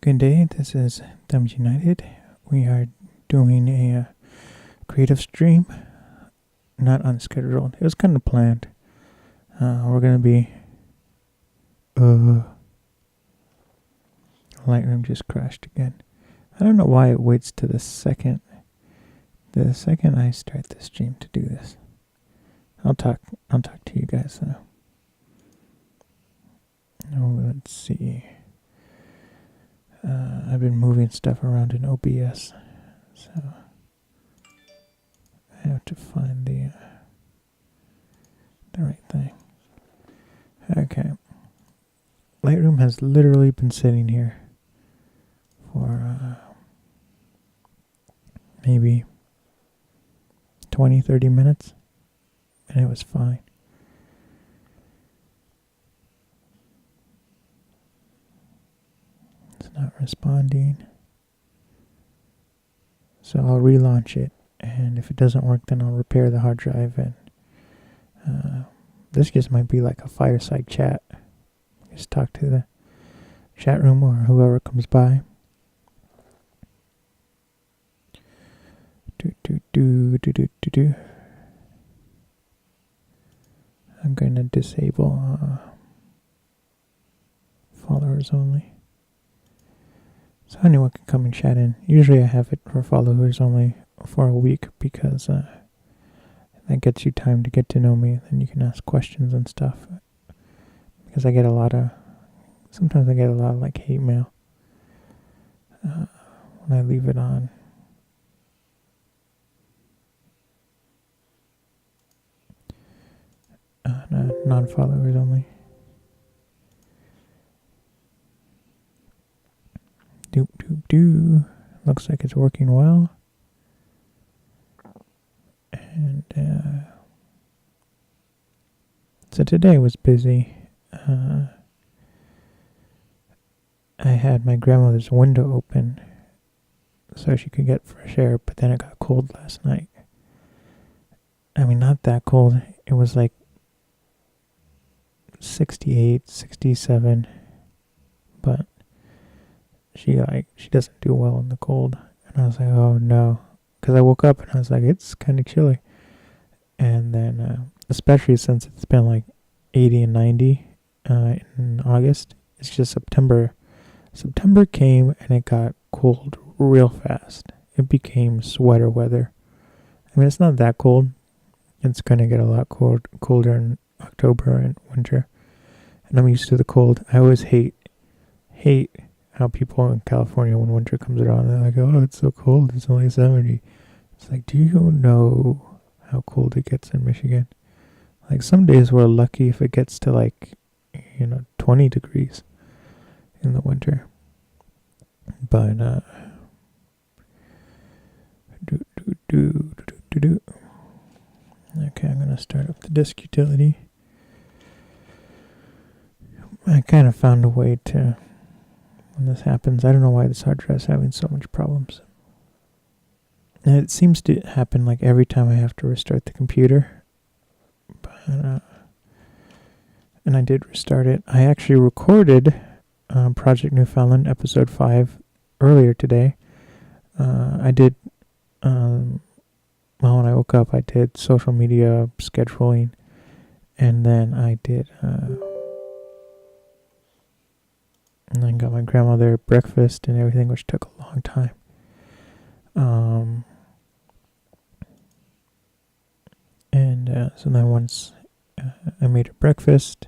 Good day, this is Thumbs United. We are doing a creative stream, not unscheduled. It was kind of planned. We're going to be... Lightroom just crashed again. I don't know why it waits to the second I start the stream to do this. I'll talk to you guys though. Oh, let's see. I've been moving stuff around in OBS, so I have to find the right thing. Okay. Lightroom has literally been sitting here for maybe 20-30 minutes, and it was fine. It's not responding, so I'll relaunch it, and if it doesn't work, then I'll repair the hard drive. And this just might be like a fireside chat. Just talk to the chat room or whoever comes by. I'm going to disable followers only, so anyone can come and chat in. Usually I have it for followers only for a week because that gets you time to get to know me, and then you can ask questions and stuff. Because sometimes I get a lot of like hate mail when I leave it on. Non-followers only. Looks like it's working well. And so today was busy. I had my grandmother's window open so she could get fresh air, but then it got cold last night. I mean, not that cold. It was like 68, 67, but she doesn't do well in the cold. And I was like, oh no, because I woke up and I was like, it's kind of chilly. And then, especially since it's been like 80 and 90 in August, it's just September. September came and it got cold real fast. It became sweater weather. I mean, it's not that cold. It's going to get a lot colder in October and winter. And I'm used to the cold. I always hate how people in California, when winter comes around, they're like, oh, it's so cold. It's only 70. It's like, do you know how cold it gets in Michigan? Like, some days we're lucky if it gets to 20 degrees in the winter. But okay, I'm gonna start up the disk utility. I kind of found a way to, when this happens, I don't know why this hard drive is having so much problems. And it seems to happen like every time I have to restart the computer. But and I did restart it. I actually recorded Project Newfoundland episode 5 earlier today. I did, when I woke up, I did social media scheduling, and then I did, and then got my grandmother breakfast and everything, which took a long time. So then once I made her breakfast,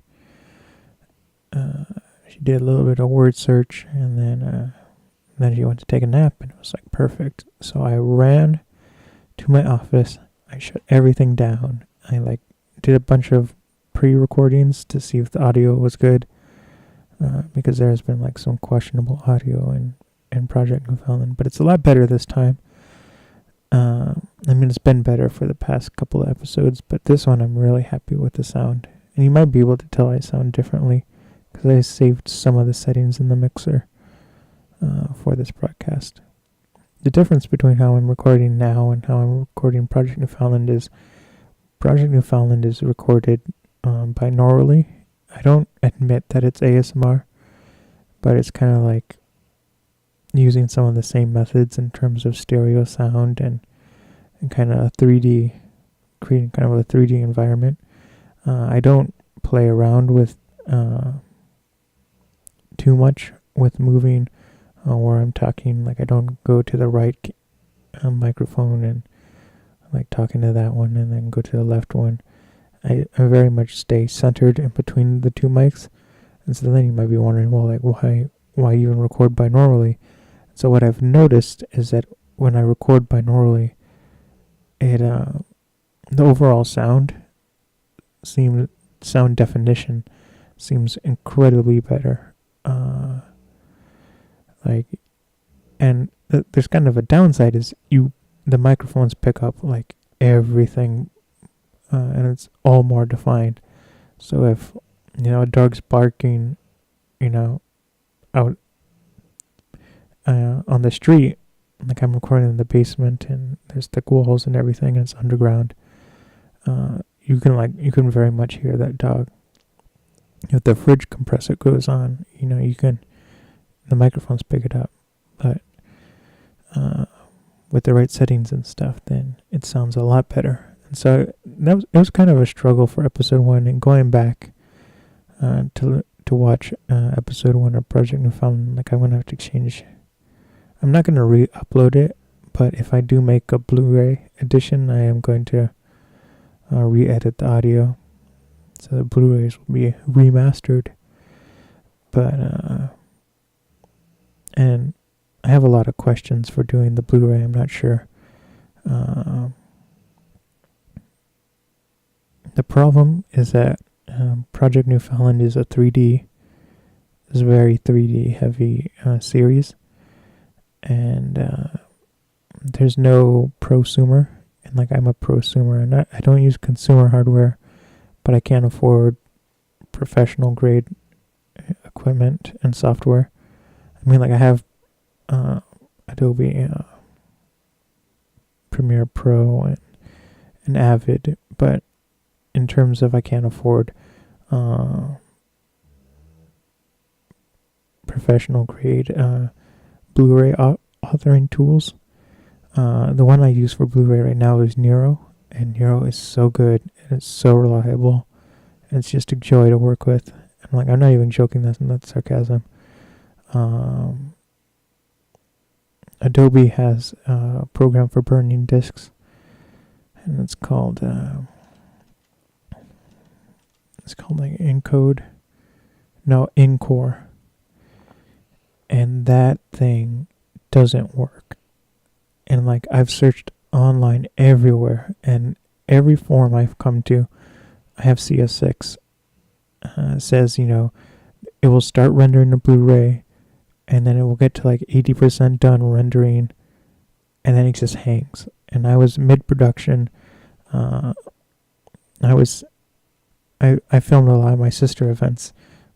she did a little bit of word search, and then she went to take a nap, and it was like perfect. So I ran to my office. I shut everything down. I did a bunch of pre-recordings to see if the audio was good, because there's been some questionable audio in Project Newfoundland, but it's a lot better this time. I mean, it's been better for the past couple of episodes, but this one I'm really happy with the sound. And you might be able to tell I sound differently because I saved some of the settings in the mixer for this broadcast. The difference between how I'm recording now and how I'm recording Project Newfoundland is recorded binaurally. I don't admit that it's ASMR, but it's kind of like using some of the same methods in terms of stereo sound and kind of 3D, creating kind of a 3D environment. I don't play around with too much with moving where I'm talking. Like, I don't go to the right microphone and like talking to that one and then go to the left one. I very much stay centered in between the two mics. And so then you might be wondering, well, like, why even record binaurally? So what I've noticed is that when I record binaurally, it the overall sound definition seems incredibly better. And there's kind of a downside is the microphones pick up like everything, and it's all more defined. So if a dog's barking, out on the street, like I'm recording in the basement and there's thick walls and everything, and it's underground. You can very much hear that dog. If the fridge compressor goes on, the microphones pick it up. But with the right settings and stuff, then it sounds a lot better. And so it was kind of a struggle for episode 1, and going back to watch episode 1 of Project Newfoundland, like I'm gonna have to change. I'm not gonna re-upload it, but if I do make a Blu-ray edition, I am going to re-edit the audio, so the Blu-rays will be remastered. But and I have a lot of questions for doing the Blu-ray. I'm not sure. The problem is that Project Newfoundland is a 3D, is a very 3D heavy series, and there's no prosumer, and like I'm a prosumer, and I don't use consumer hardware, but I can't afford professional grade equipment and software. I mean, like I have Adobe Premiere Pro and Avid, but in terms of I can't afford professional grade Blu-ray authoring tools. The one I use for Blu-ray right now is Nero, and Nero is so good and it's so reliable. And it's just a joy to work with. And I'm not even joking. That's not sarcasm. Adobe has a program for burning discs, and it's called like Encore, and that thing doesn't work. And like I've searched online everywhere, and every forum I've come to, I have CS6 says it will start rendering the Blu-ray, and then it will get to like 80% done rendering, and then it just hangs. And I was mid-production. I filmed a lot of my sister events,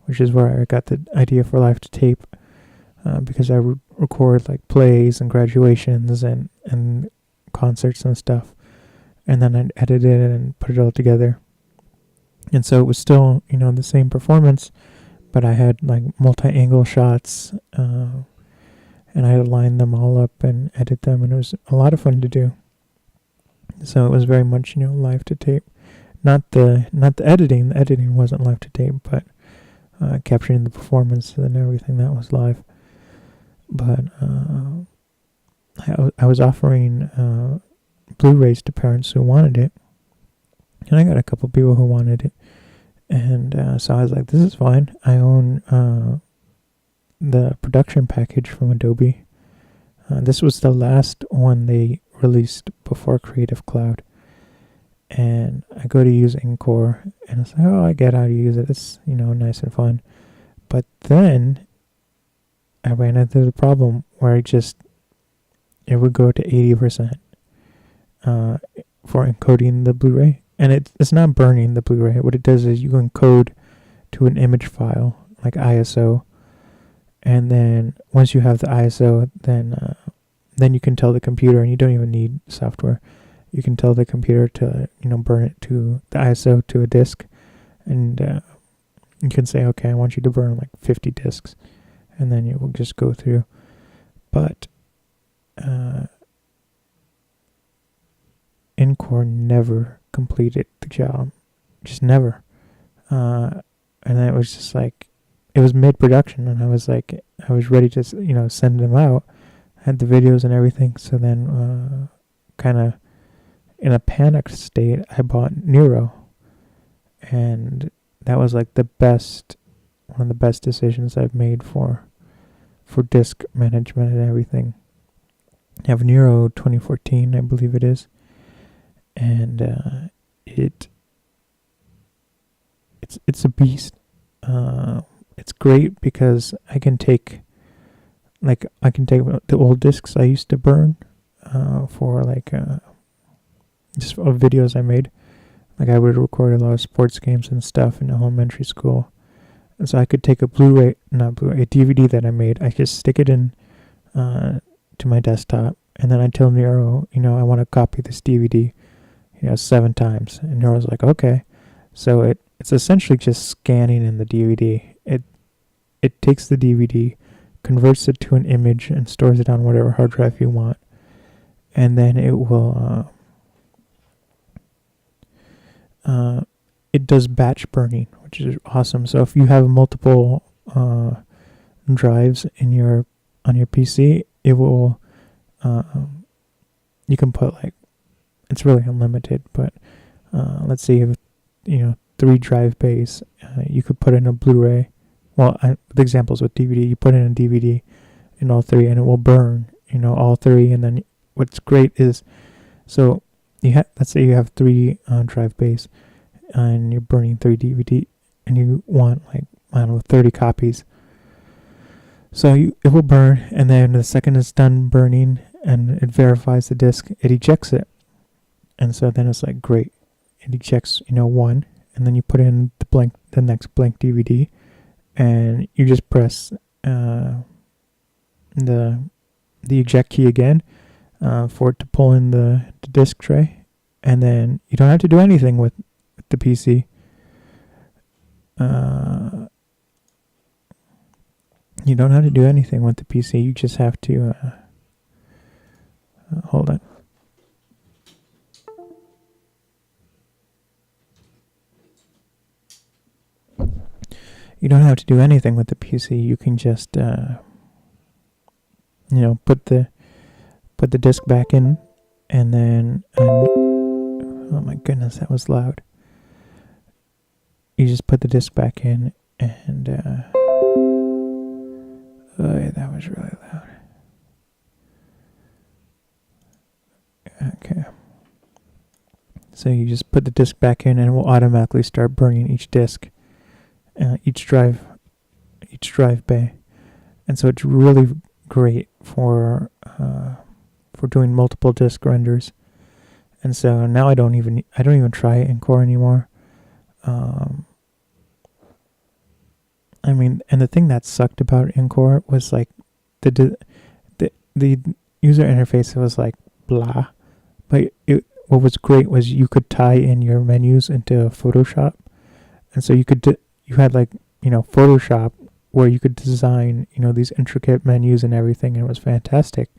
which is where I got the idea for Live to Tape, because I record like plays and graduations and concerts and stuff, and then I'd edit it and put it all together. And so it was still, the same performance, but I had like multi-angle shots, and I had to line them all up and edit them, and it was a lot of fun to do. So it was very much, live to tape. Not the editing. The editing wasn't live to tape, but capturing the performance and everything, that was live. But I was offering Blu-rays to parents who wanted it, and I got a couple people who wanted it, and so I was like, this is fine. I own the production package from Adobe. This was the last one they released before Creative Cloud, and I go to use Encore, and it's like, oh, I get how to use it. It's nice and fun. But then I ran into the problem where it would go to 80% for encoding the Blu-ray. And it's not burning the Blu-ray. What it does is you encode to an image file, like ISO. And then once you have the ISO, then you can tell the computer, and you don't even need software. You can tell the computer to, burn it to the ISO to a disk. And you can say, okay, I want you to burn like 50 disks. And then it will just go through. but Encore never completed the job, just never. And it was just like, it was mid-production, and I was ready to, send them out. I had the videos and everything, so then, kind of in a panicked state, I bought Nero, and that was like one of the best decisions I've made for disk management and everything. I have Nero 2014, I believe it is, and it's a beast. It's great because I can take the old discs I used to burn for just videos I made. Like, I would record a lot of sports games and stuff in elementary school. And so I could take a DVD that I made. I could stick it in to my desktop, and then I tell Nero, I want to copy this DVD, 7 times. And Nero's like, okay. So it's essentially just scanning in the DVD. It takes the DVD, converts it to an image, and stores it on whatever hard drive you want. And then it will it does batch burning, which is awesome. So if you have multiple drives on your PC, it will you can put it's really unlimited, but let's say you have 3 drive bays, you could put in a Blu-ray. Well, with examples with DVD, you put in a DVD in all 3, and it will burn all 3. And then what's great is, so let's say you have 3 drive bays, and you're burning 3 DVD, and you want 30 copies. So it will burn, and then the second it's done burning and it verifies the disk, it ejects it. And so then it's great. It ejects 1, and then you put in the next blank DVD, and you just press the eject key again for it to pull in the disk tray, and then you don't have to do anything with the PC. You don't have to do anything with the PC. You just have to hold on. You don't have to do anything with the PC. You can just put the disc back in, and then oh my goodness, that was loud. You just put the disc back in, and that was really loud. Okay. So you just put the disc back in, and it will automatically start burning each disc, each drive bay. And so it's really great for doing multiple disc renders. And so now I don't even try Encore anymore. And the thing that sucked about Encore was the user interface was blah, but what was great was you could tie in your menus into Photoshop, and so you had Photoshop where you could design these intricate menus and everything, and it was fantastic.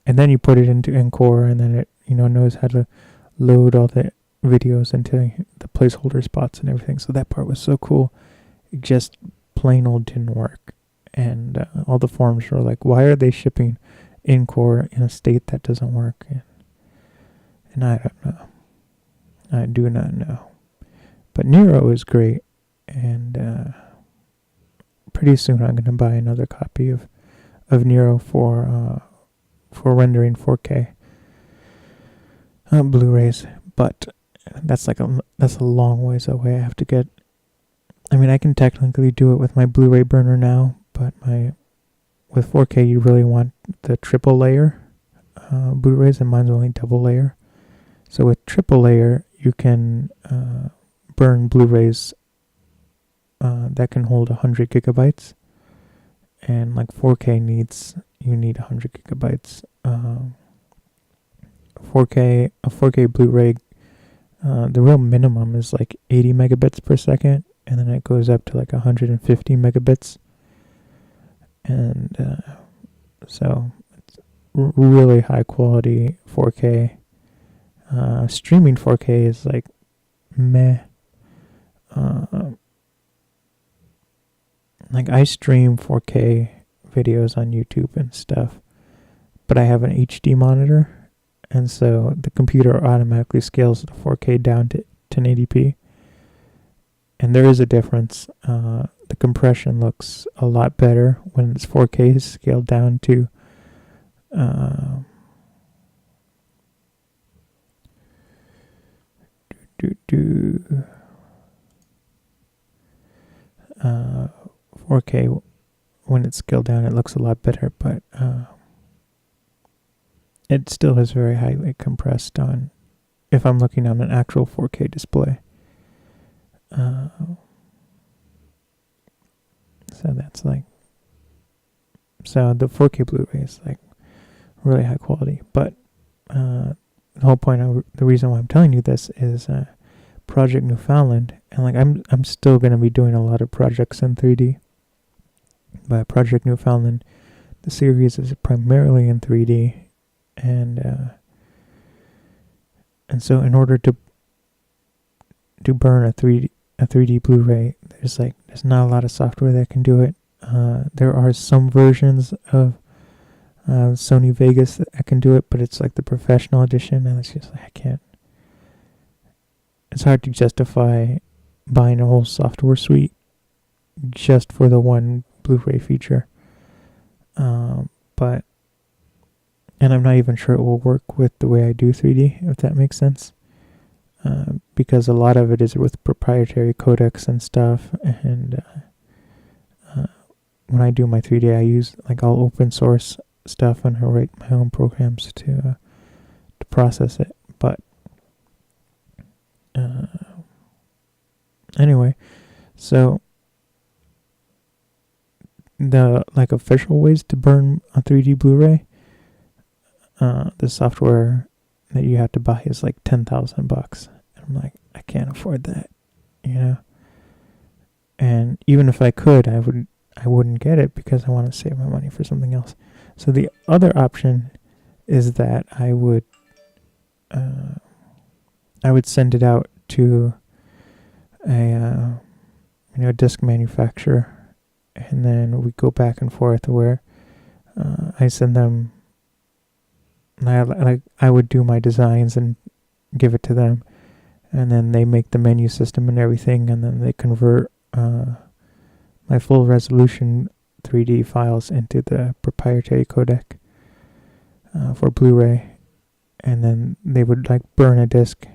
And then you put it into Encore, and then it knows how to load all the videos into the placeholder spots and everything. So that part was so cool. It just plain old didn't work, and all the forums were like, why are they shipping Encore in a state that doesn't work? And I don't know. I do not know. But Nero is great, and pretty soon I'm going to buy another copy of Nero for rendering 4K Blu-rays. But that's a long ways away. I have to get. I can technically do it with my Blu-ray burner now, but with 4K you really want the triple layer Blu-rays, and mine's only double layer. So with triple layer, you can burn Blu-rays that can hold 100 gigabytes, and 4K you need 100 gigabytes. 4K Blu-ray, the real minimum is 80 megabits per second, and then it goes up to 150 megabits. And So it's really high quality 4K. Streaming 4K is like meh. Like I stream 4K videos on YouTube and stuff, but I have an HD monitor, and so the computer automatically scales the 4K down to 1080p. And there is a difference. The compression looks a lot better when it's 4K scaled down to uh, 4K. When it's scaled down, it looks a lot better, but it still is very highly compressed on if I'm looking on an actual 4K display. So that's like, so the 4K Blu-ray is like really high quality. But the whole point of the reason why I'm telling you this is Project Newfoundland, and like I'm still gonna be doing a lot of projects in 3D. But Project Newfoundland, the series is primarily in 3D, and so in order to burn a 3D Blu-ray, there's not a lot of software that can do it. There are some versions of Sony Vegas that can do it, but it's like the professional edition, and it's just like I can't. It's hard to justify buying a whole software suite just for the one Blu-ray feature. But and I'm not even sure it will work with the way I do 3D, if that makes sense. Because a lot of it is with proprietary codecs and stuff, and when I do my 3D, I use like all open source stuff, and I write my own programs to process it. But anyway, so the like official ways to burn a 3D Blu-ray, the software that you have to buy is like $10,000. I'm like, I can't afford that, you know. And even if I could, I wouldn't get it because I want to save my money for something else. So the other option is that I would send it out to a disc manufacturer, and then we go back and forth where I send them. I would do my designs and give it to them, and then they make the menu system and everything, and then they convert my full resolution 3D files into the proprietary codec for Blu-ray, and then they would like burn a disc,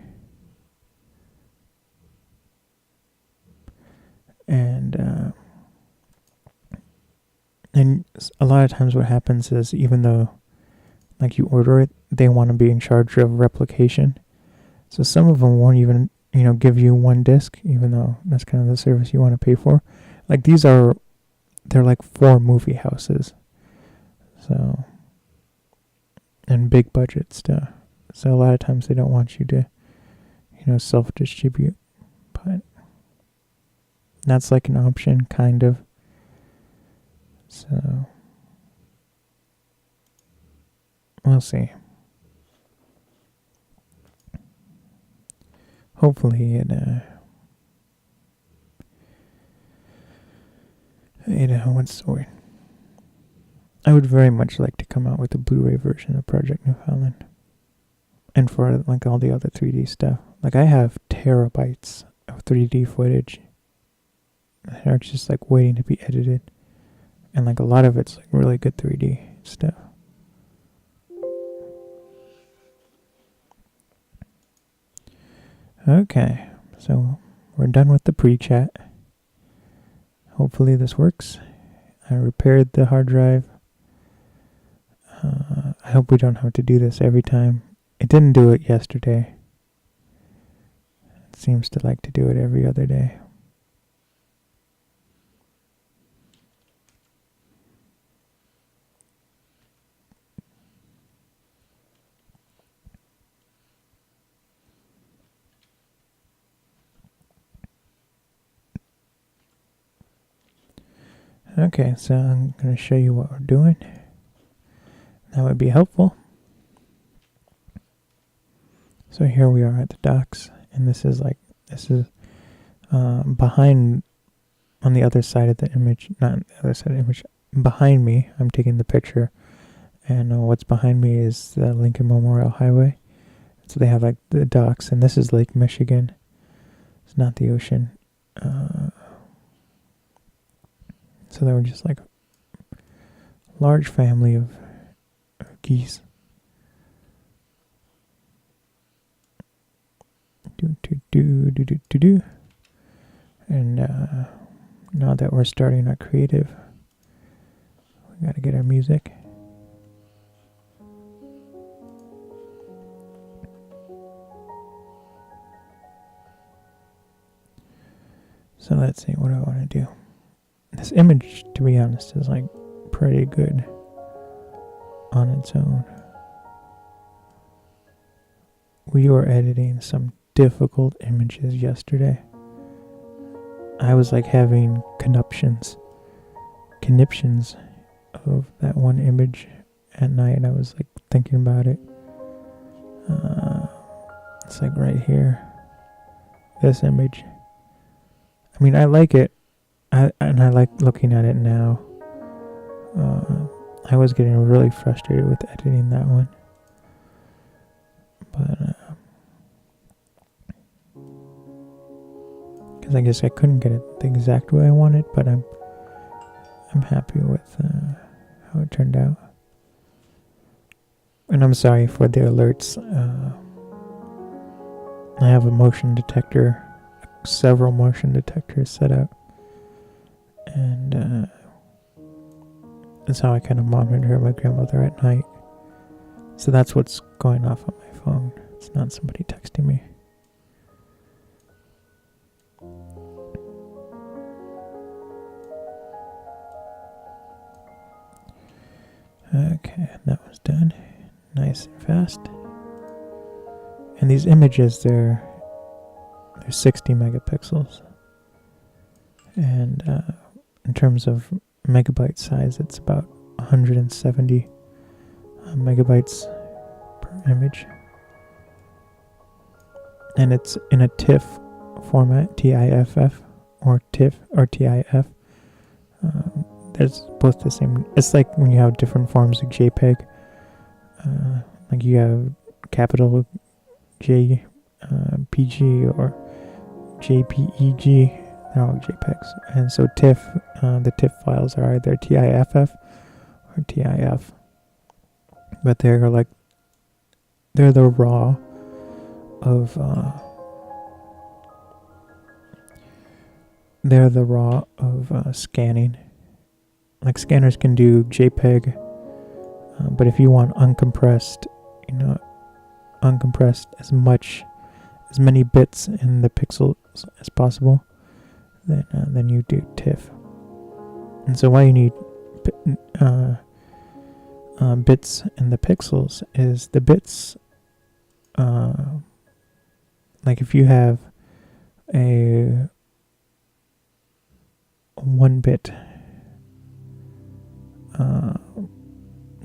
and a lot of times what happens is, even though like you order it, they want to be in charge of replication. So some of them won't even, give you one disc, even though that's kind of the service you want to pay for. Like they're like 4 movie houses. So, and big budget stuff. So a lot of times they don't want you to, self-distribute. But that's like an option, kind of. So we'll see. Hopefully it what's the word? I would very much like to come out with a Blu-ray version of Project Newfoundland. And for like all the other 3D stuff. Like I have terabytes of 3D footage that are just like waiting to be edited. And like a lot of it's like really good 3D stuff. Okay, so we're done with the pre-chat. Hopefully this works. I repaired the hard drive. I hope we don't have to do this every time. It didn't do it yesterday. It seems to like to do it every other day. Okay, so I'm going to show you what we're doing. that would be helpful. So here we are at the docks, and this is behind, on the other side of the image, not on the other side of the image, behind me, I'm taking the picture, and what's behind me is the Lincoln Memorial Highway. So they have like the docks, and this is Lake Michigan. It's not the ocean. So they were just like a large family of geese. Do. And now that we're starting our creative, we gotta get our music. So let's see what I want to do. This image, to be honest, is like pretty good on its own. We were editing some difficult images yesterday. I was like having conniptions of that one image at night. I was like thinking about it. It's like right here. This image. I mean, I like it. I like looking at it now. I was getting really frustrated with editing that one. But because I guess I couldn't get it the exact way I wanted, but I'm happy with how it turned out. And I'm sorry for the alerts. I have a motion detector, several motion detectors set up, and that's how I kind of monitor my grandmother at night. So that's what's going off on my phone. It's not somebody texting me. Okay, that was done. Nice and fast. And these images, they're 60 megapixels. And in terms of megabyte size, it's about 170 megabytes per image. And it's in a TIFF format, TIFF, or TIFF, or TIF. There's both the same. It's like when you have different forms of JPEG. Like you have capital J, PG, or JPEG. They're all JPEGs. And so TIFF, the TIFF files are either TIFF or TIF. But they're the raw of scanning. Like scanners can do JPEG, but if you want uncompressed, uncompressed as many bits in the pixels as possible, then you do TIFF. And so why you need bits in the pixels is the bits. Like if you have a 1-bit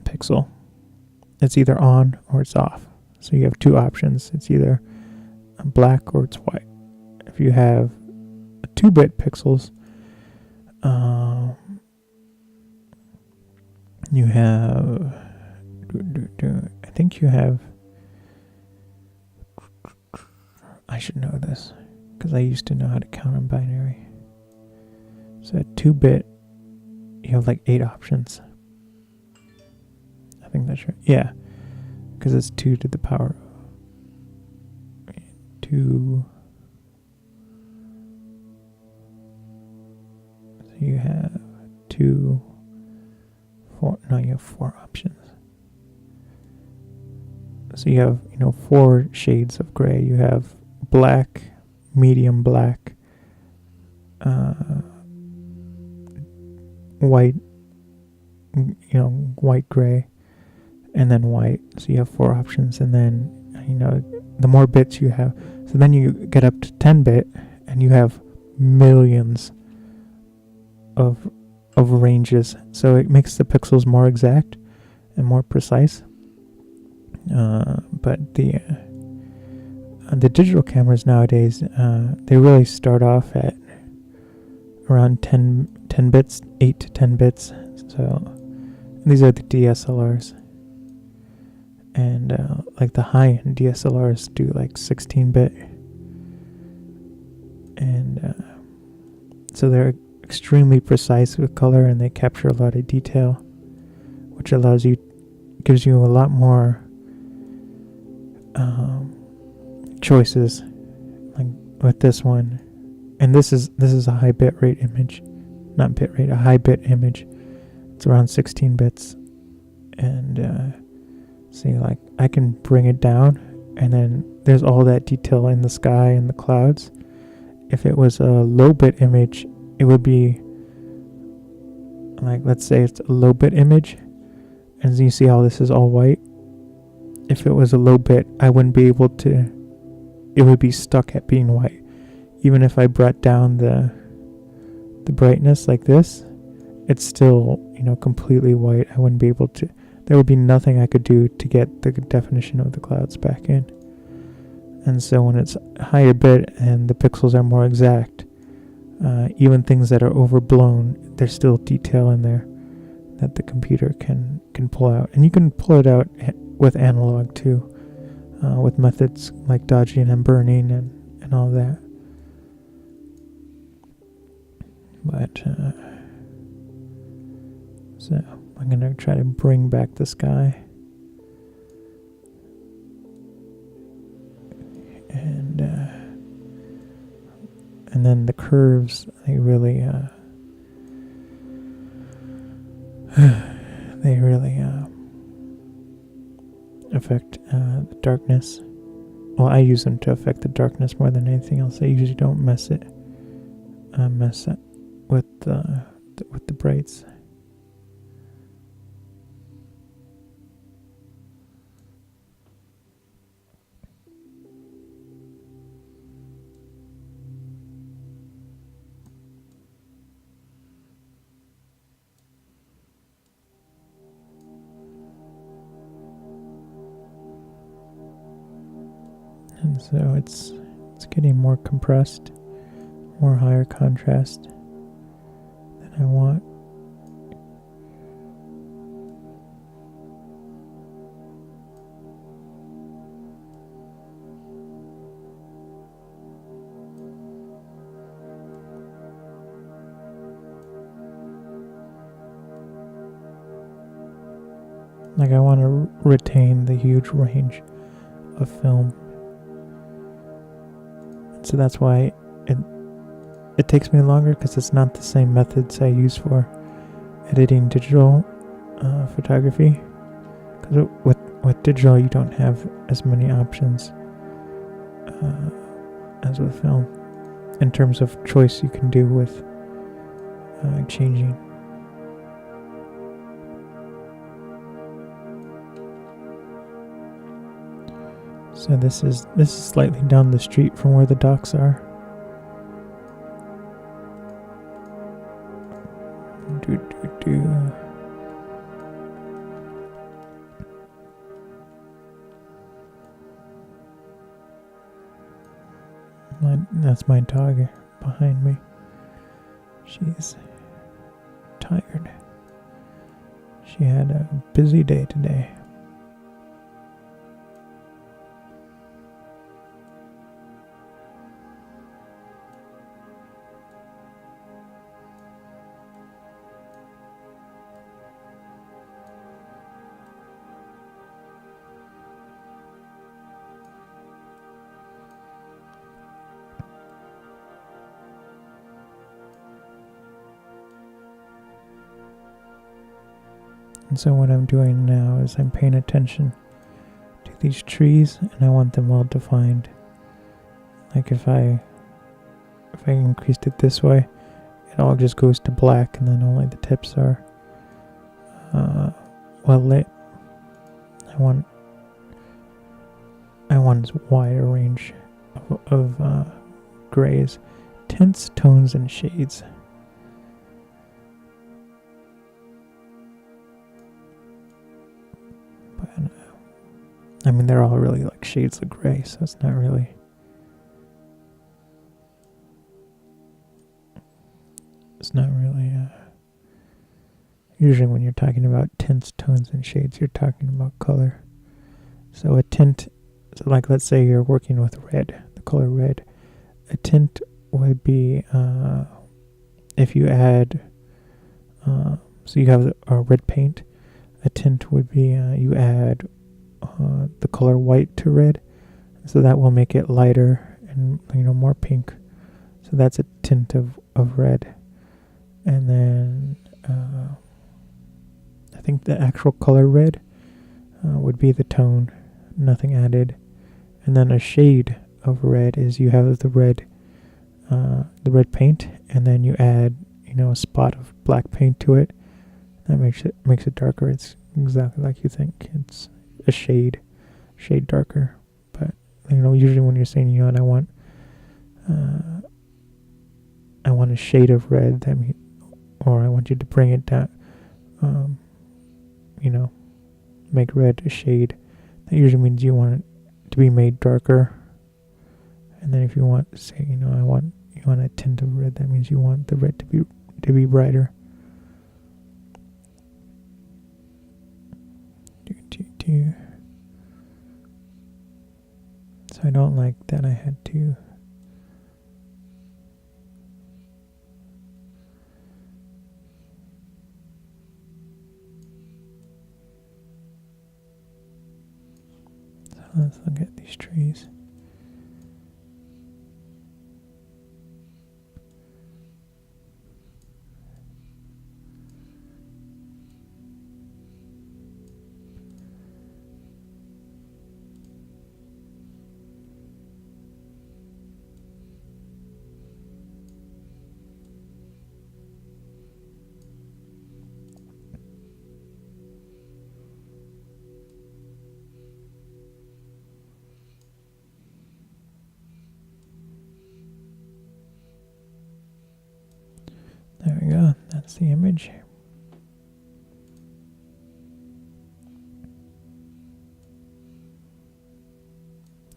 pixel, it's either on or it's off. So you have two options. It's either black or it's white. If you have 2-bit pixels, you have, I think you have, I should know this because I used to know how to count on binary. So at 2-bit, you have like 8 options. I think that's right. Yeah, because it's 2 to the power of 2. So you have 2, 4. No, you have 4 options. So you have 4 shades of gray. You have black, medium black, white, white gray, and then white. So you have 4 options, and then the more bits you have, so then you get up to 10-bit, and you have millions of ranges. So it makes the pixels more exact, and more precise. But the digital cameras nowadays, they really start off at around 10 bits, 8 to 10 bits. So these are the DSLRs. And like the high-end DSLRs do like 16-bit. And so they're extremely precise with color, and they capture a lot of detail, which gives you a lot more choices, like with this one. And this is a high bit rate image, not bit rate, a high bit image. It's around 16 bits, and see, like I can bring it down, and then there's all that detail in the sky and the clouds. If it was a low bit image, it would be like, let's say it's a low bit image, and you see how this is all white. If it was a low bit, I wouldn't be able to. It would be stuck at being white. Even if I brought down the brightness like this, it's still, completely white. I wouldn't be able to. There would be nothing I could do to get the definition of the clouds back in. And so when it's higher bit and the pixels are more exact, even things that are overblown, there's still detail in there that the computer can pull out. And you can pull it out with analog too, with methods like dodging and burning and all that. But so I'm going to try to bring back the sky. And then the curves, they really affect the darkness. Well, I use them to affect the darkness more than anything else. I usually don't mess it with the brights. And so it's getting more compressed, more higher contrast than I want. Like, I want to retain the huge range of film. So that's why it takes me longer, because it's not the same methods I use for editing digital photography. Because with digital, you don't have as many options as with film in terms of choice you can do with changing. So this is slightly down the street from where the docks are. That's my dog behind me. She's tired. She had a busy day today. And so what I'm doing now is I'm paying attention to these trees, and I want them well defined. Like if I increased it this way, it all just goes to black, and then only the tips are well lit. I want as wide a range of grays, tints, tones, and shades. mean, they're all really like shades of gray, so it's not really. It's not really. Usually, when you're talking about tints, tones, and shades, you're talking about color. So a tint, so like let's say you're working with red, the color red. A tint would be if you add, so you have a red paint. A tint would be you add the color white to red, so that will make it lighter and more pink. So that's a tint of red. And then I think the actual color red would be the tone, nothing added. And then a shade of red is you have the red paint, and then you add a spot of black paint to it. That makes it darker. It's exactly like you think. It's a shade darker. But usually when you're saying I want a shade of red, that means, or I want you to bring it down. Make red a shade. That usually means you want it to be made darker. And then if you want to say, you want a tint of red, that means you want the red to be brighter. So I don't like that I had to. So let's look at these trees. There we go, that's the image.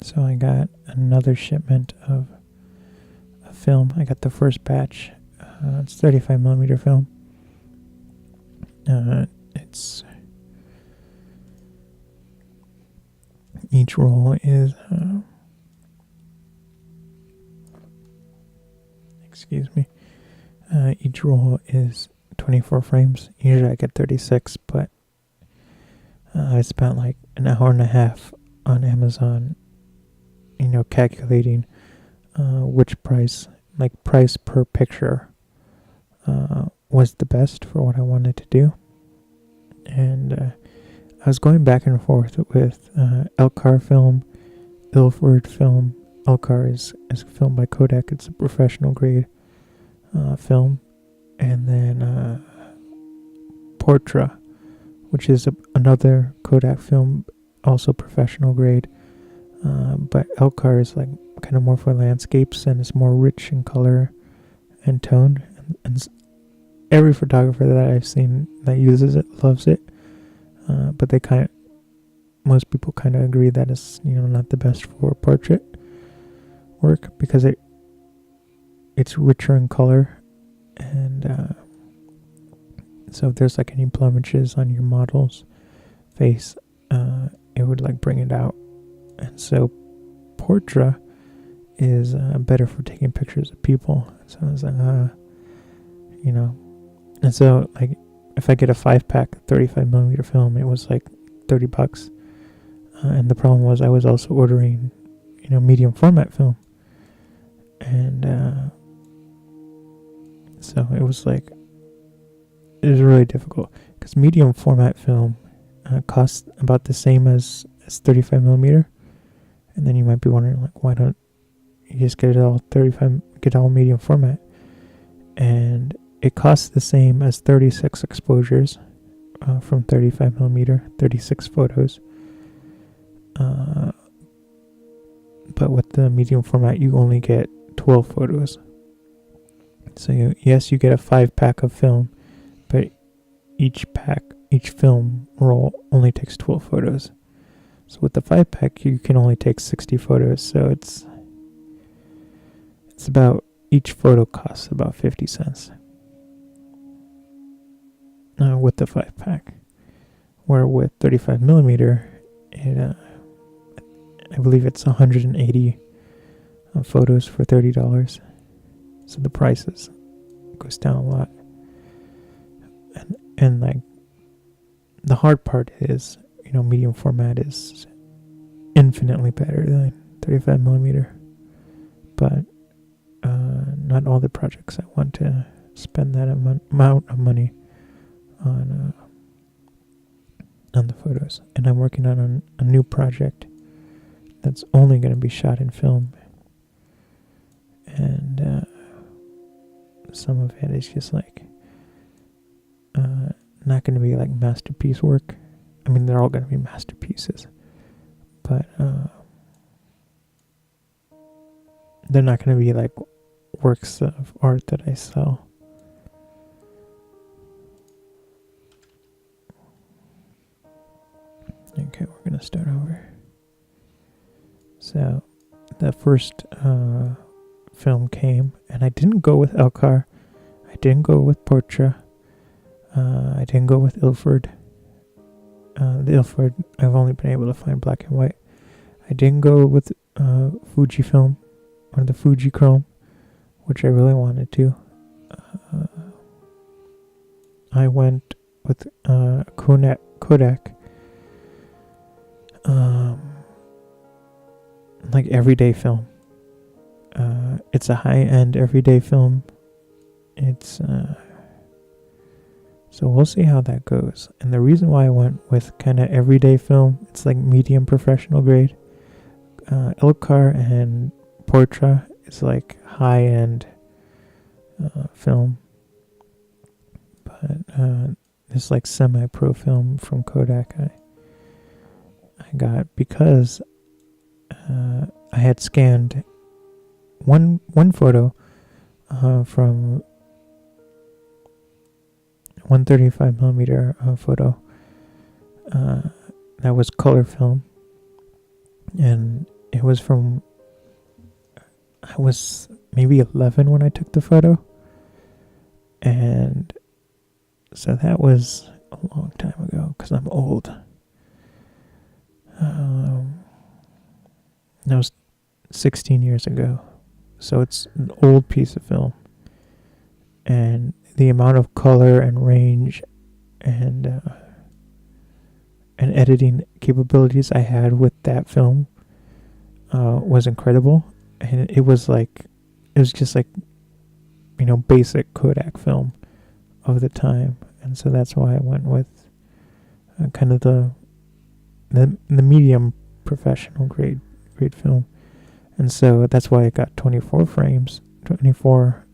So I got another shipment of film. I got the first batch. It's 35mm film. It's each roll is excuse me. Each roll is 24 frames. Usually I get 36, but I spent like an hour and a half on Amazon, calculating which price per picture was the best for what I wanted to do. And I was going back and forth with Elcar film, Ilford film. Elcar is filmed by Kodak. It's a professional grade film. And then Portra, which is another Kodak film, also professional grade. But Elcar is like kind of more for landscapes, and it's more rich in color and tone. And every photographer that I've seen that uses it loves it. But most people kind of agree that it's not the best for portrait work because it's richer in color. And so if there's like any blemishes on your model's face, it would like bring it out. And so Portra is better for taking pictures of people. So I was like, and so like if I get a 5-pack 35mm film, it was like $30. And the problem was I was also ordering, medium format film. And so it was really difficult because medium format film costs about the same as 35mm. And then you might be wondering, like, why don't you just get all medium format? And it costs the same as 36 exposures from 35mm, 36 photos. But with the medium format, you only get 12 photos. So you get a 5-pack of film, but each film roll only takes 12 photos. So with the 5-pack, you can only take 60 photos. So it's about, each photo costs about 50 cents with the 5-pack. Where with 35 millimeter, it I believe it's 180 photos for $30. So the prices goes down a lot. And like, the hard part is, medium format is infinitely better than 35 millimeter. But not all the projects I want to spend that amount of money on the photos. And I'm working on a new project that's only going to be shot in film. And some of it is just like not going to be like masterpiece work. I mean, they're all going to be masterpieces, but they're not going to be like works of art that I sell. Okay, we're going to start over. So the first film came, and I didn't go with Elcar, I didn't go with Portra, I didn't go with Ilford. The Ilford, I've only been able to find black and white. I didn't go with Fujifilm or the Fujichrome, which I really wanted to. I went with Kodak. Like everyday film. It's a high-end everyday film. It's so we'll see how that goes. And the reason why I went with kind of everyday film, it's like medium professional grade. Elcar and Portra is like high-end film. But this like semi-pro film from Kodak I got because I had scanned one photo from 135 millimeter photo that was color film, and it was from, I was maybe 11 when I took the photo, and so that was a long time ago because I'm old. That was 16 years ago, so it's an old piece of film, and the amount of color and range and editing capabilities I had with that film was incredible. And it was just like basic Kodak film of the time, and so that's why I went with kind of the medium professional grade film. And so that's why I got 24 frames, 24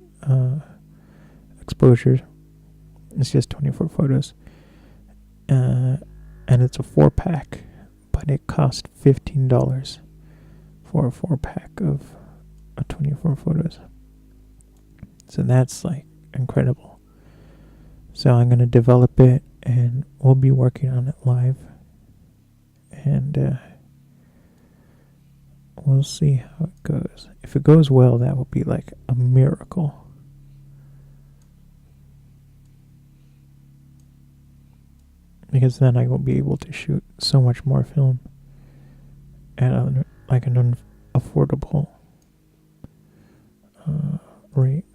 exposures. It's just 24 photos. And it's a 4-pack, but it cost $15 for a 4-pack of 24 photos. So that's like incredible. So I'm going to develop it, and we'll be working on it live. And we'll see how it goes. If it goes well, that will be like a miracle. Because then I will be able to shoot so much more film at an affordable rate.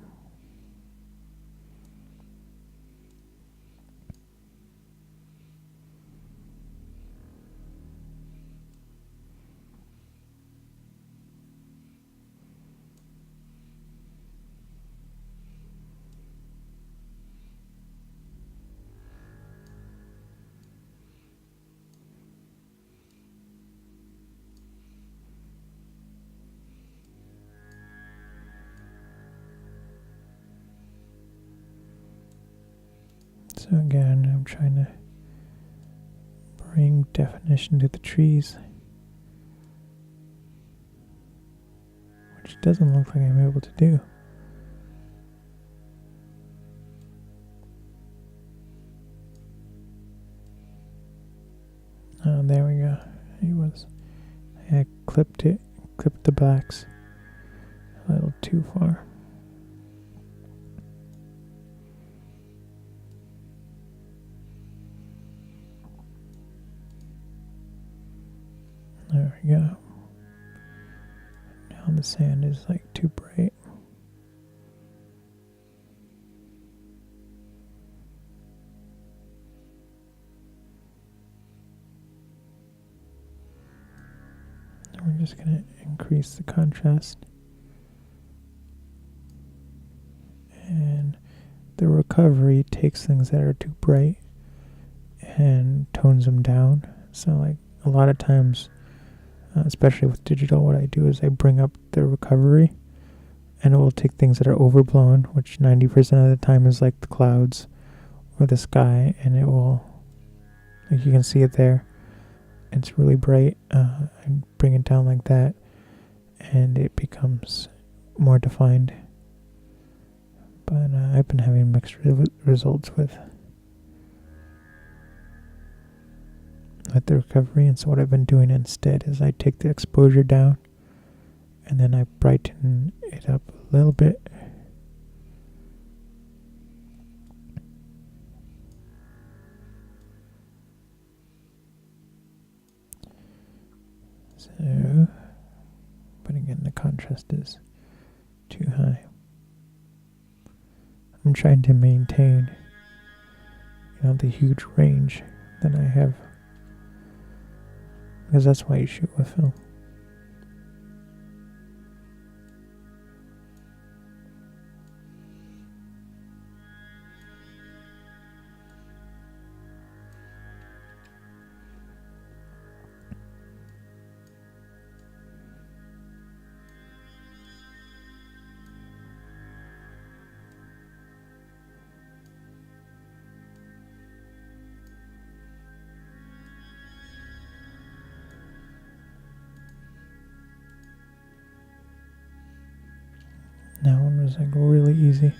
So again, I'm trying to bring definition to the trees, which doesn't look like I'm able to do. Oh, there we go. It was clipped the blacks a little too far. There we go. Now the sand is like too bright. And we're just going to increase the contrast. And the recovery takes things that are too bright and tones them down. So like a lot of times, especially with digital, what I do is I bring up the recovery, and it will take things that are overblown, which 90% of the time is like the clouds or the sky, and it will, like you can see it there, it's really bright. I bring it down like that, and it becomes more defined. But I've been having mixed results with the recovery, and so what I've been doing instead is I take the exposure down and then I brighten it up a little bit. So, but again, the contrast is too high. I'm trying to maintain, the huge range that I have, because that's why you shoot with film. That one was like really easy.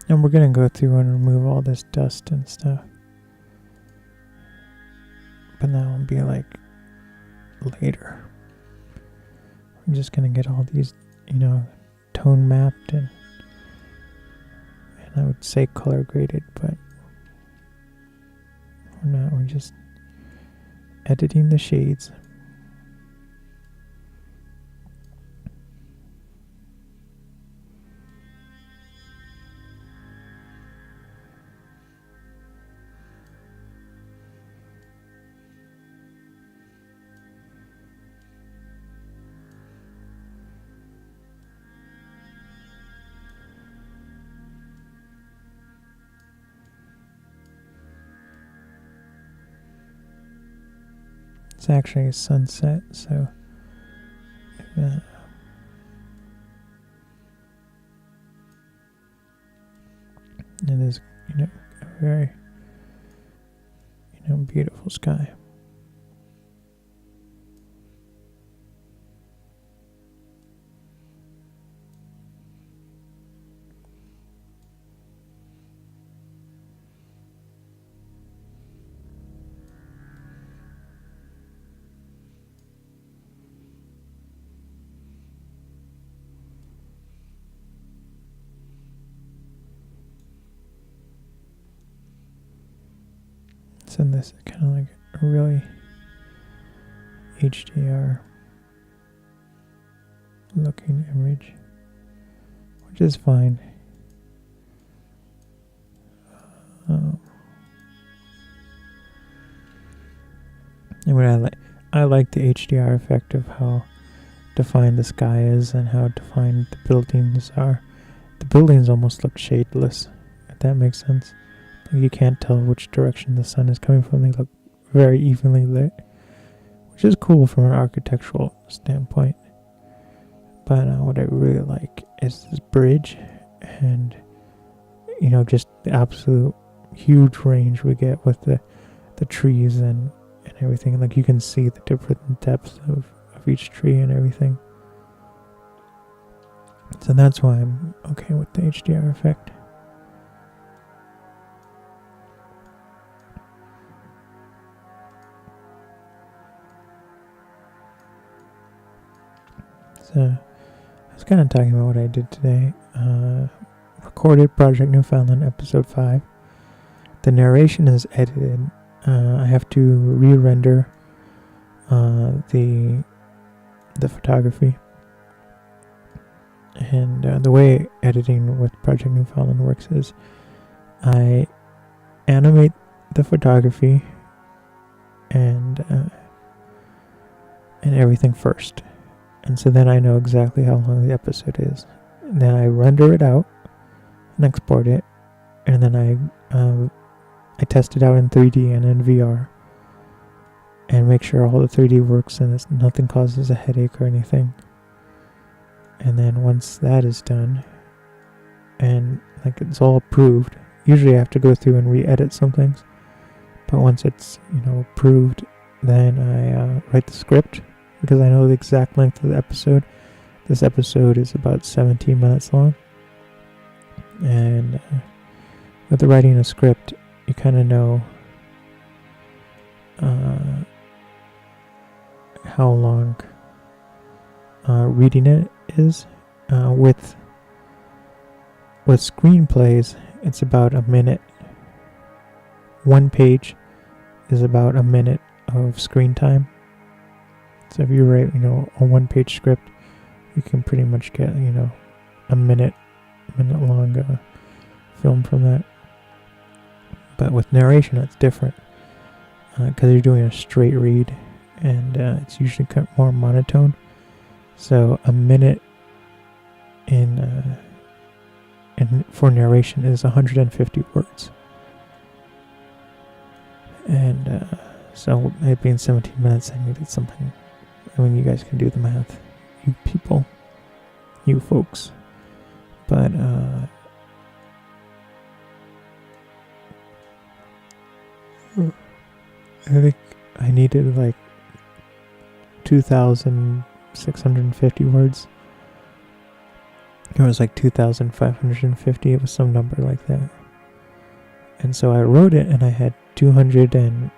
And we're going to go through and remove all this dust and stuff. But that will be like later. We're just going to get all these, tone mapped and I would say color graded, but we're not. We're just editing the shades. It's actually a sunset, so it is, a very, beautiful sky. So this is kind of like a really HDR looking image, which is fine. And what I like the HDR effect of how defined the sky is and how defined the buildings are. The buildings almost look shadeless, if that makes sense. You can't tell which direction the sun is coming from. They look very evenly lit, which is cool from an architectural standpoint. But what I really like is this bridge and, just the absolute huge range we get with the trees and everything. Like you can see the different depths of each tree and everything. So that's why I'm okay with the HDR effect. So I was kind of talking about what I did today. Recorded Project Newfoundland episode 5. The narration is edited. I have to re-render the photography. And the way editing with Project Newfoundland works is I animate the photography and everything first. And so then I know exactly how long the episode is. And then I render it out and export it. And then I test it out in 3D and in VR. And make sure all the 3D works and nothing causes a headache or anything. And then once that is done, and like it's all approved, usually I have to go through and re-edit some things. But once it's, approved, then I write the script, because I know the exact length of the episode. This episode is about 17 minutes long. And with the writing a script, you kind of know how long reading it is. With screenplays, it's about a minute. One page is about a minute of screen time. So if you write, a one-page script, you can pretty much get, a minute long film from that. But with narration, it's different because you're doing a straight read, and it's usually more monotone. So a minute in for narration is 150 words, and so it being 17 minutes, I needed something. I mean, you guys can do the math, you people, you folks, but I think I needed like 2,650 words. It was like 2,550. It was some number like that. And so I wrote it, and I had 2,000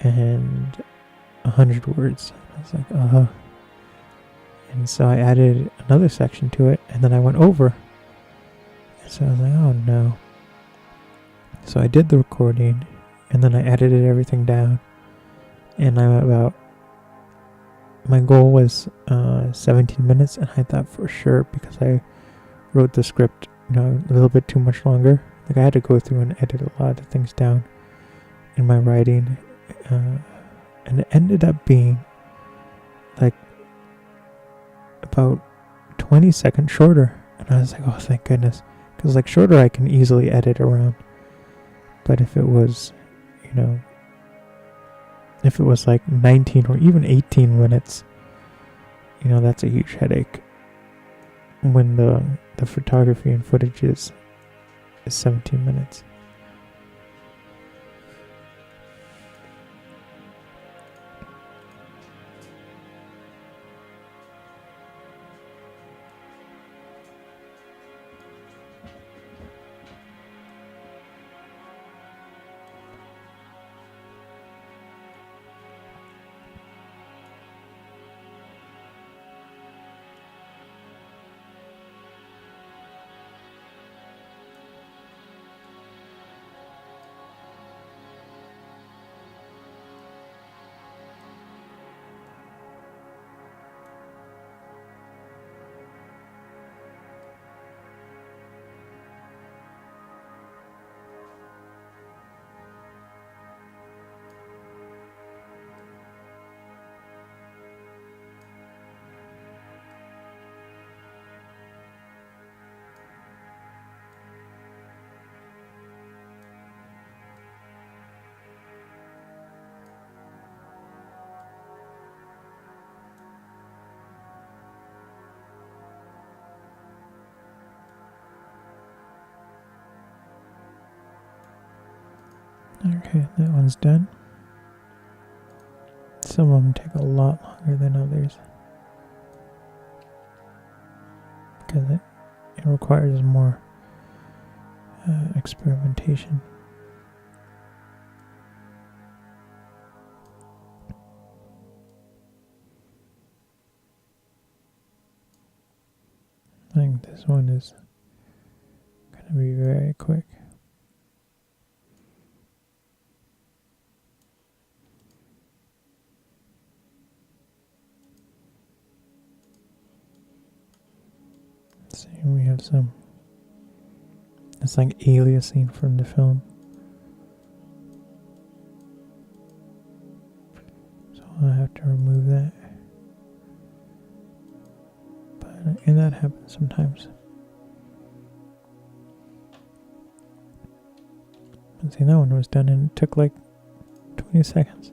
and 100 words. I was like, And so I added another section to it, and then I went over. And so I was like, oh no. So I did the recording, and then I edited everything down. And my goal was 17 minutes, and I thought for sure, because I wrote the script, a little bit too much longer. Like I had to go through and edit a lot of things down in my writing, and it ended up being like about 20 seconds shorter. And I was like, oh, thank goodness, because like shorter I can easily edit around. But if it was, if it was like 19 or even 18 minutes, that's a huge headache when the photography and footage is 17 minutes. Okay, that one's done. Some of them take a lot longer than others because it requires more experimentation. think this one is going to be very quick. Let's see, we have some, it's like aliasing from the film. So I'll have to remove that. And that happens sometimes. And see, that one was done and it took like 20 seconds.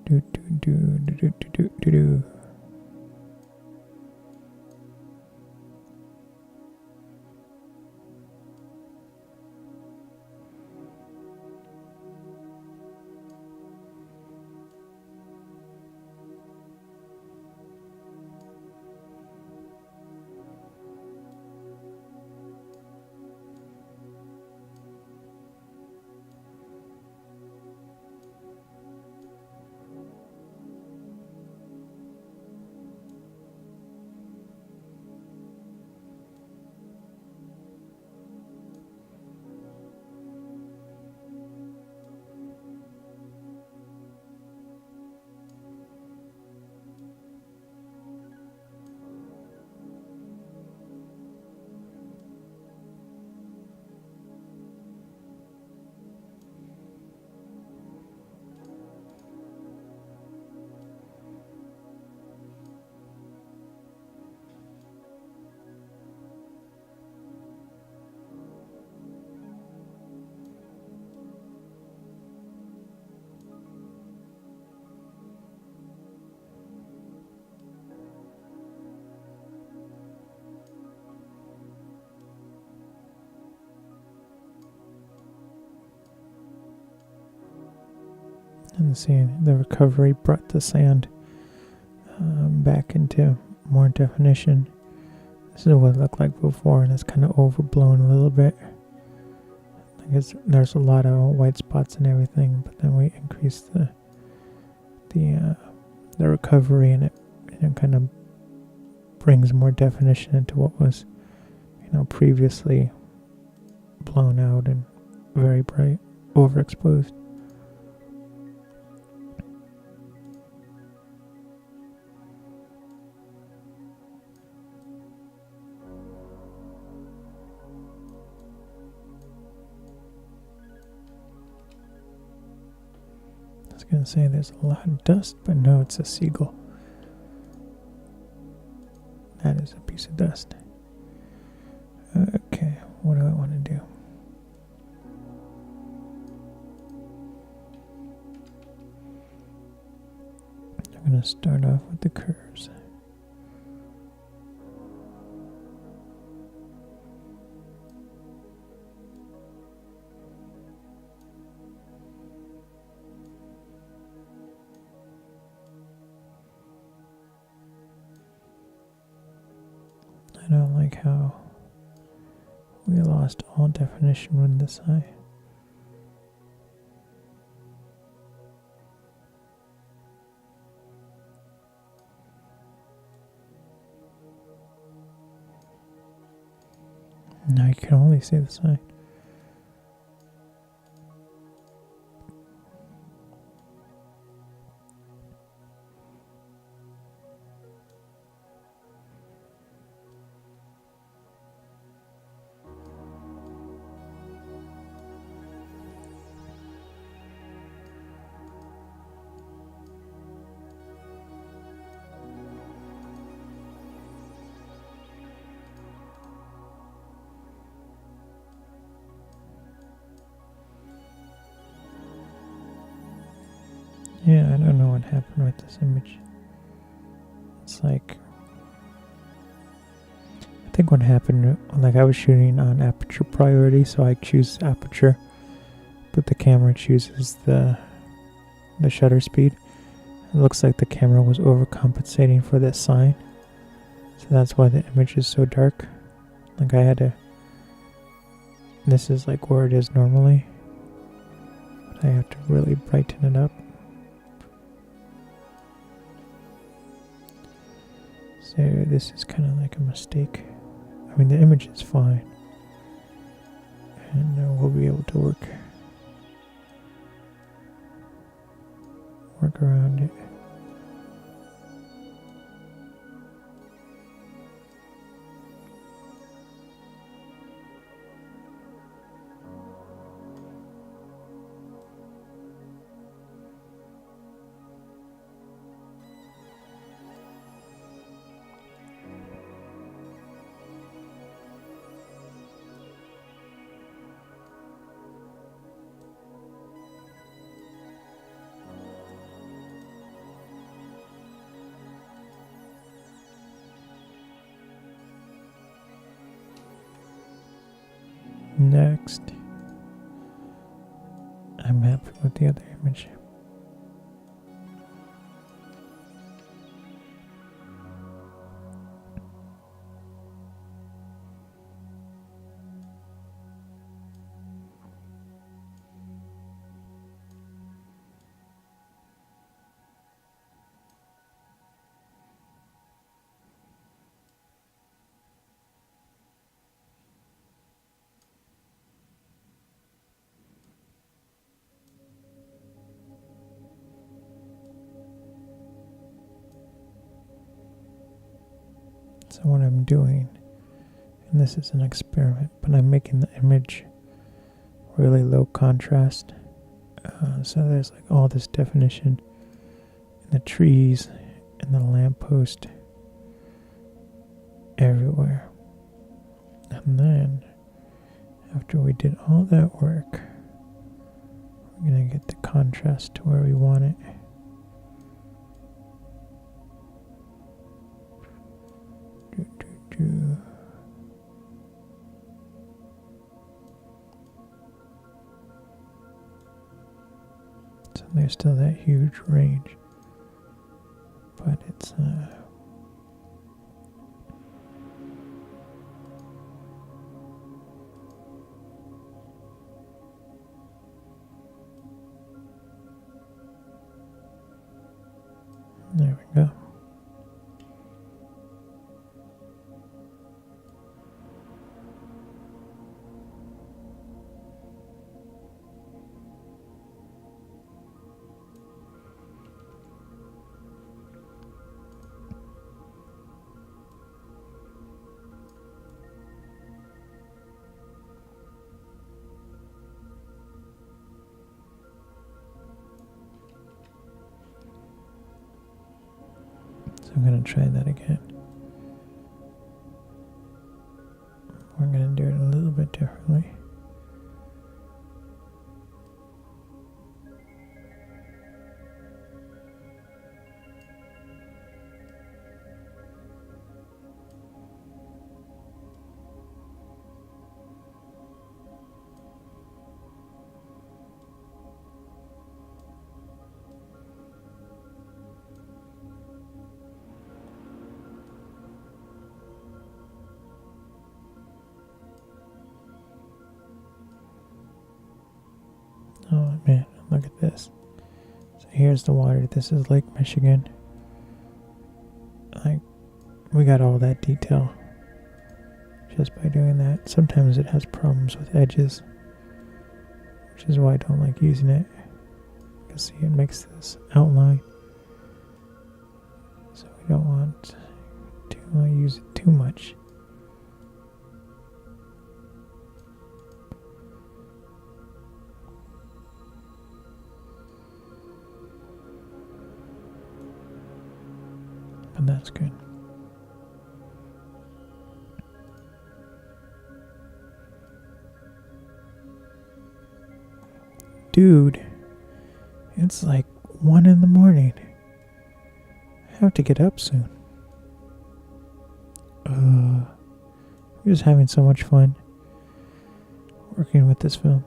Do do do do do do do do. And see, the recovery brought the sand back into more definition. This is what it looked like before, and it's kind of overblown a little bit. I guess there's a lot of white spots and everything, but then we increased the recovery, and it kind of brings more definition into what was, previously blown out and very bright, overexposed. I was going to say there's a lot of dust, but no, it's a seagull. That is a piece of dust. Okay, what do I want to do? I'm going to start off with the curves. I don't like how we lost all definition with this eye. Now you can only see the side. Yeah, I don't know what happened with this image. It's like, I think what happened, like I was shooting on aperture priority, so I choose aperture, but the camera chooses the shutter speed. It looks like the camera was overcompensating for this sign, so that's why the image is so dark. Like I had to, this is like where it is normally, but I have to really brighten it up. So this is kind of like a mistake. I mean, the image is fine. And we'll be able to work around it. Next, I'm happy with the other image. So what I'm doing, and this is an experiment, but I'm making the image really low contrast. So there's like all this definition in the trees and the lamppost everywhere. And then after we did all that work, we're going to get the contrast to where we want it. So there's still that huge range, but it's there we go. So I'm going to try that again. We're going to do it a little bit differently. Oh man, look at this. So here's the water. This is Lake Michigan. Like, we got all that detail just by doing that. Sometimes it has problems with edges, which is why I don't like using it. You can see it makes this outline. So we don't want to use it too much. And that's good. Dude, it's like 1 in the morning. I have to get up soon. We're just having so much fun working with this film.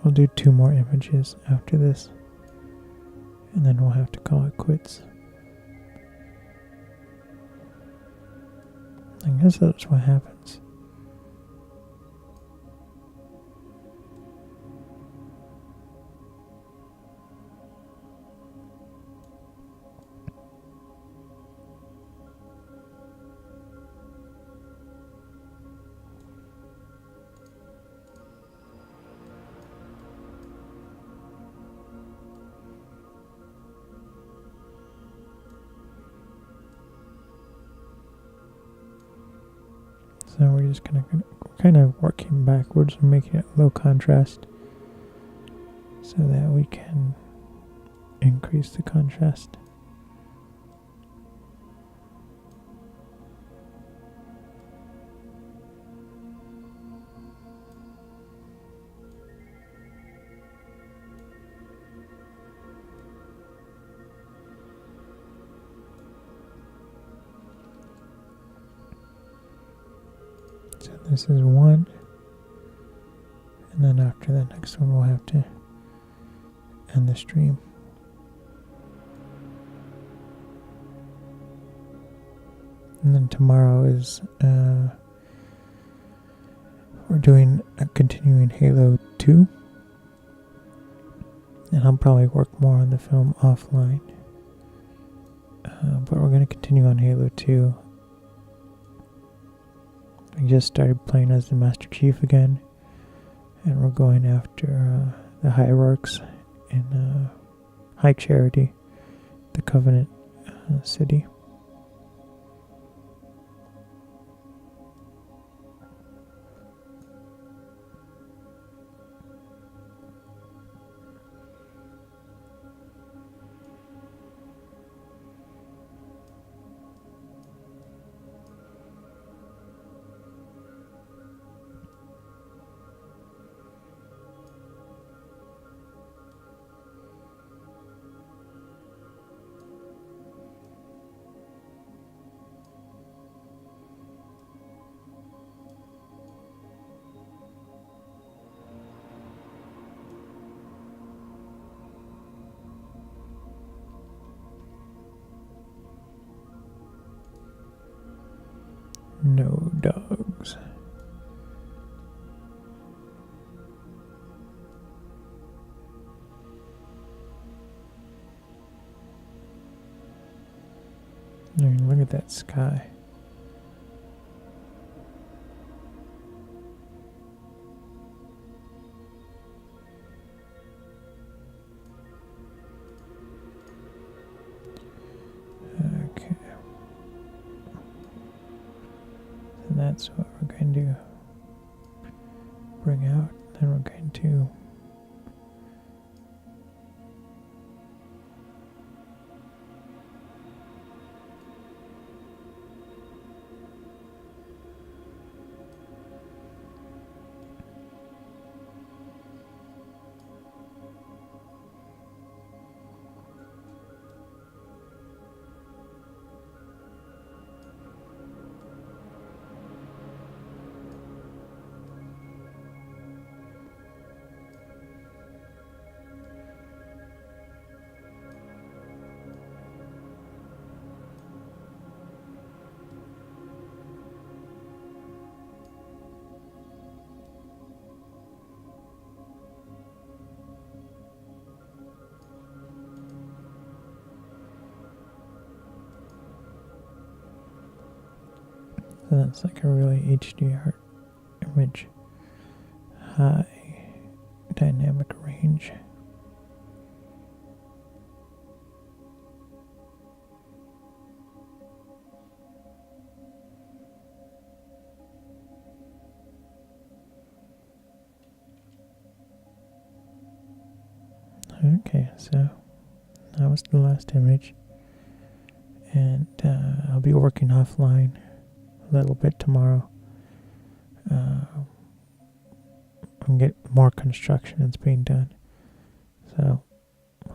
We'll do 2 more images after this, and then we'll have to call it quits. I guess that's what happens. So we're just kind of working backwards and making it low contrast so that we can increase the contrast. So this is one, and then after the next one we'll have to end the stream. And then tomorrow is we're doing a continuing Halo 2, and I'll probably work more on the film offline, but we're going to continue on Halo 2. I just started playing as the Master Chief again, and we're going after the Hierarchs in High Charity, the Covenant city. No dogs. I mean, look at that sky. Okay. And that's what we're going to bring out. Then we're going to so that's like a really HDR image, high dynamic range. Okay, so that was the last image, and I'll be working offline a little bit tomorrow. And get more construction that's being done, so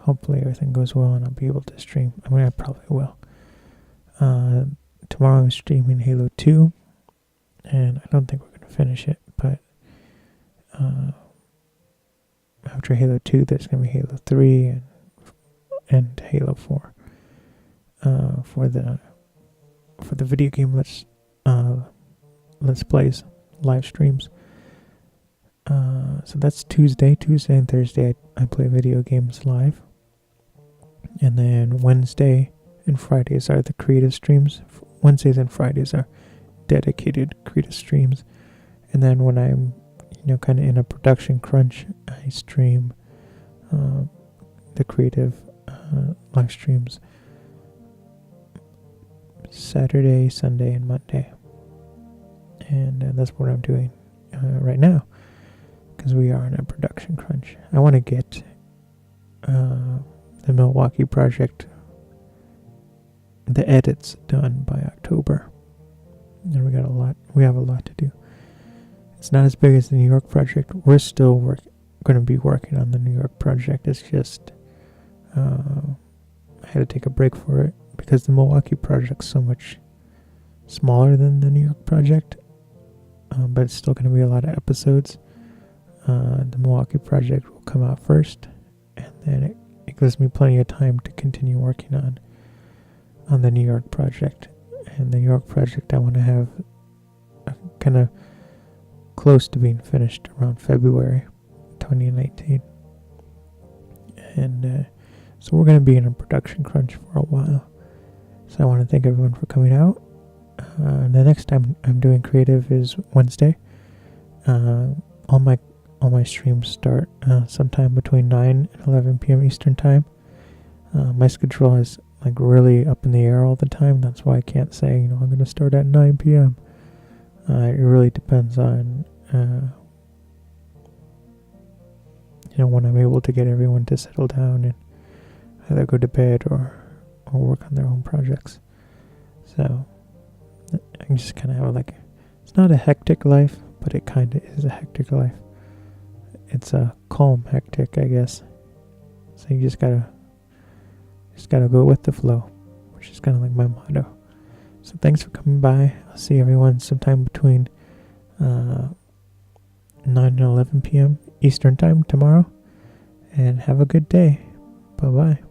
hopefully everything goes well and I'll be able to stream. I mean, I probably will. Tomorrow I'm streaming Halo 2, and I don't think we're going to finish it, but after Halo 2 there's going to be Halo 3 and Halo 4 for the video game let's plays, live streams. So that's Tuesday and Thursday I play video games live, and then Wednesday and Fridays are the creative streams. Wednesdays and Fridays are dedicated creative streams, and then when I'm kind of in a production crunch, I stream the creative live streams Saturday, Sunday, and Monday. and that's what I'm doing right now, because we are in a production crunch. I want to get the Milwaukee Project, the edits done by October, and we have a lot to do. It's not as big as the New York project. We're still going to be working on the New York project. It's just I had to take a break for it because the Milwaukee project's so much smaller than the New York project, but it's still going to be a lot of episodes. The Milwaukee project will come out first, and then it gives me plenty of time to continue working on the New York project. And the New York project I want to have kind of close to being finished around February 2019. And so we're going to be in a production crunch for a while. So I want to thank everyone for coming out. The next time I'm doing creative is Wednesday. All my streams start sometime between 9 and 11 p.m. Eastern time. My schedule is like really up in the air all the time. That's why I can't say, I'm going to start at 9 p.m. It really depends on, when I'm able to get everyone to settle down and either go to bed or work on their own projects. So I just kind of have it's not a hectic life, but it kind of is a hectic life. It's a calm hectic, I guess. So you just gotta go with the flow, which is kind of like my motto. So thanks for coming by. I'll see everyone sometime between 9 and 11 p.m. Eastern time tomorrow. And have a good day. Bye-bye.